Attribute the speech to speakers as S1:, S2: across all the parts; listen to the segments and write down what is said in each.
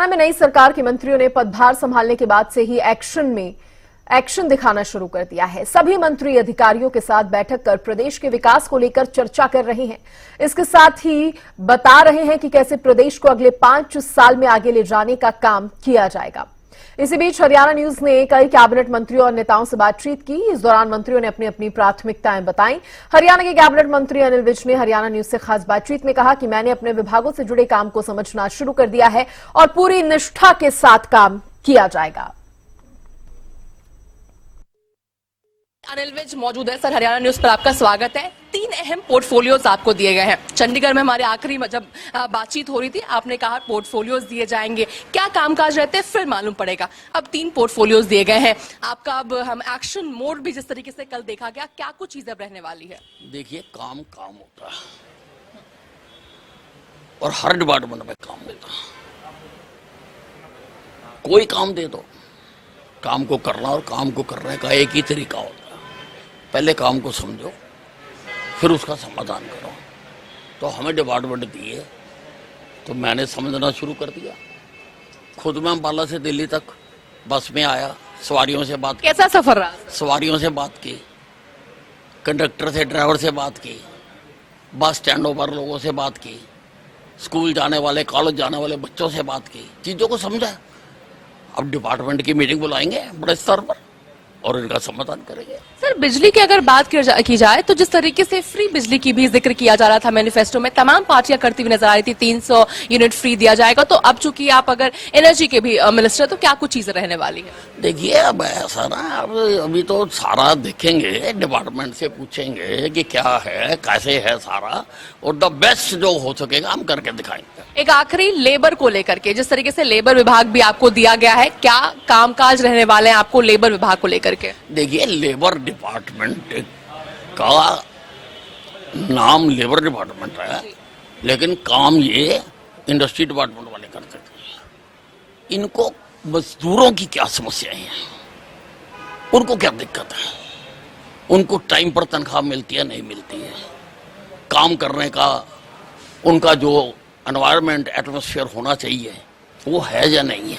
S1: हरियाणा में नई सरकार के मंत्रियों ने पदभार संभालने के बाद से ही एक्शन दिखाना शुरू कर दिया है। सभी मंत्री अधिकारियों के साथ बैठक कर प्रदेश के विकास को लेकर चर्चा कर रहे हैं। इसके साथ ही बता रहे हैं कि कैसे प्रदेश को अगले 5 साल में आगे ले जाने का काम किया जाएगा। इसी बीच हरियाणा न्यूज ने कई कैबिनेट मंत्रियों और नेताओं से बातचीत की। इस दौरान मंत्रियों ने अपनी अपनी प्राथमिकताएं बताई। हरियाणा के कैबिनेट मंत्री अनिल विज ने हरियाणा न्यूज से खास बातचीत में कहा कि मैंने अपने विभागों से जुड़े काम को समझना शुरू कर दिया है और पूरी निष्ठा के साथ काम किया जाएगा।
S2: अनिल विज मौजूद है। सर, हरियाणा न्यूज पर आपका स्वागत है। 3 अहम पोर्टफोलियोज आपको दिए गए हैं। चंडीगढ़ में हमारे आखिरी जब बातचीत हो रही थी, आपने कहा पोर्टफोलियोज दिए जाएंगे, क्या कामकाज रहते हैं फिर मालूम पड़ेगा। अब 3 पोर्टफोलियोज दिए गए हैं आपका। अब हम एक्शन मोड भी जिस तरीके से कल देखा गया, क्या कुछ चीजें अब रहने वाली है?
S3: देखिए, काम होता है और हर डिपार्टमेंट में काम होता है। कोई काम दे दो, काम को करना और काम को करने का एक ही तरीका होता है। पहले काम को समझो, फिर उसका समाधान करो। तो हमें डिपार्टमेंट दिए तो मैंने समझना शुरू कर दिया। खुद मैं अम्बाला से दिल्ली तक बस में आया, सवारियों से बात की।
S2: कैसा सफर रहा?
S3: सवारियों से बात की, कंडक्टर से, ड्राइवर से बात की, बस स्टैंडों पर लोगों से बात की, स्कूल जाने वाले, कॉलेज जाने वाले बच्चों से बात की, चीज़ों को समझा। अब डिपार्टमेंट की मीटिंग बुलाएंगे बड़े स्तर पर और इनका समाधान करेंगे।
S2: सर, बिजली की अगर बात की जाए तो जिस तरीके से फ्री बिजली की भी जिक्र किया जा रहा था मैनिफेस्टो में, तमाम पार्टियां करती हुई नजर आ रही थी। 300 यूनिट फ्री दिया जाएगा। तो अब चूंकि आप अगर एनर्जी के भी मिनिस्टर, तो क्या कुछ चीजें रहने वाली है?
S3: देखिए, अब ऐसा ना, अब अभी तो सारा देखेंगे, डिपार्टमेंट से पूछेंगे कि क्या है, कैसे है सारा, और द बेस्ट जो हो सकेगा हम करके दिखाएंगे।
S2: एक आखिरी लेबर को लेकर के, जिस तरीके से लेबर विभाग भी आपको दिया गया है, क्या कामकाज रहने वाले हैं आपको लेबर विभाग को लेकर के?
S3: देखिए, लेबर डिपार्टमेंट का नाम लेबर डिपार्टमेंट है, लेकिन काम ये इंडस्ट्री डिपार्टमेंट वाले करते थे। इनको मजदूरों की क्या समस्याएं हैं, उनको क्या दिक्कत है, उनको टाइम पर तनख्वाह मिलती है नहीं मिलती है, काम करने का उनका जो एनवायरनमेंट एटमॉस्फेयर होना चाहिए वो है या नहीं है,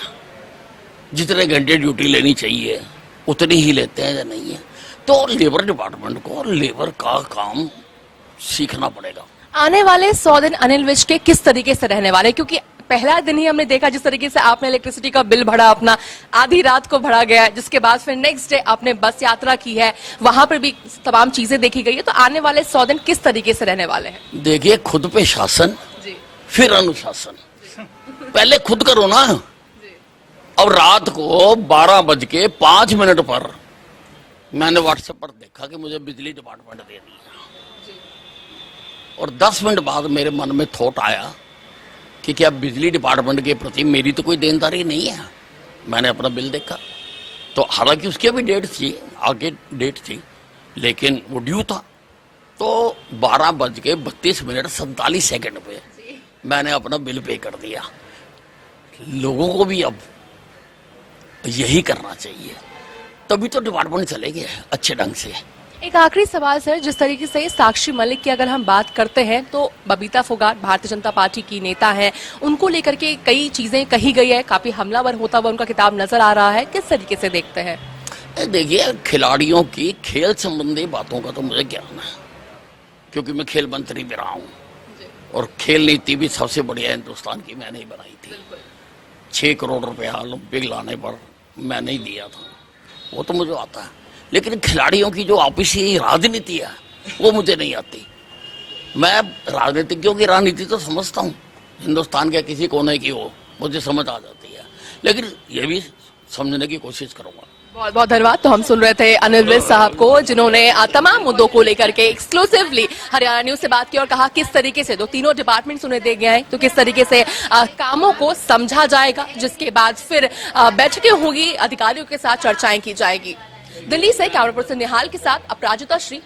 S3: जितने घंटे ड्यूटी लेनी चाहिए उतनी ही लेते हैं या नहीं है। तो लेबर डिपार्टमेंट को लेबर का काम सीखना पड़ेगा।
S2: आने वाले 100 दिन अनिल विज के किस तरीके से रहने वाले? क्योंकि पहला दिन ही हमने देखा जिस तरीके से आपने इलेक्ट्रिसिटी का बिल भरा, अपना आधी रात को भरा गया, जिसके बाद फिर नेक्स्ट डे आपने बस यात्रा की है, वहां पर भी तमाम चीजें देखी गई है। तो आने वाले 100 दिन किस तरीके से रहने वाले हैं?
S3: देखिए, खुद पे शासन, फिर अनुशासन। पहले खुद करो ना। अब रात को 12:05 पर मैंने व्हाट्सएप पर देखा कि मुझे बिजली डिपार्टमेंट दे दी है, और 10 मिनट बाद मेरे मन में थॉट आया कि क्या बिजली डिपार्टमेंट के प्रति मेरी तो कोई देनदारी नहीं है। मैंने अपना बिल देखा तो हालांकि उसकी भी डेट थी, आगे डेट थी, लेकिन वो ड्यू था। तो 12:32 पे मैंने अपना बिल पे कर दिया। लोगों को भी अब यही करना चाहिए, तभी तो डिपार्टमेंट चलेगी अच्छे ढंग से।
S2: एक आखिरी सवाल सर, जिस तरीके से साक्षी मलिक की अगर हम बात करते हैं तो बबीता फोगाट भारतीय जनता पार्टी की नेता हैं, उनको लेकर के कई चीजें कही गई है, काफी हमलावर होता हुआ उनका किताब नजर आ रहा है, किस तरीके से देखते हैं?
S3: देखिए, खिलाड़ियों की खेल संबंधी बातों का तो मुझे ज्ञान है, क्योंकि मैं खेल मंत्री भी रहा हूँ, और खेल नीति भी सबसे बढ़िया हिंदुस्तान की मैंने ही बनाई थी। 6 करोड़ रुपया ओलंपिक लाने पर मैंने ही दिया था, वो तो मुझे आता है। लेकिन खिलाड़ियों की जो आपसी राजनीति है वो मुझे नहीं आती। मैं राजनीतिज्ञों की राजनीति तो समझता हूँ, हिंदुस्तान के किसी कोने की हो मुझे समझ आ जाती है, लेकिन ये भी समझने की कोशिश करूँगा।
S2: बहुत बहुत धन्यवाद। तो हम सुन रहे थे अनिल विज साहब को, जिन्होंने तमाम मुद्दों को लेकर के एक्सक्लूसिवली हरियाणा न्यूज से बात की और कहा किस तरीके से जो तीनों डिपार्टमेंट्स उन्हें दे गए हैं, तो किस तरीके से कामों को समझा जाएगा, जिसके बाद फिर बैठकें होंगी, अधिकारियों के साथ चर्चाएं की जाएगी। दिल्ली से कैमरा पर्सन निहाल के साथ अपराजिता श्री।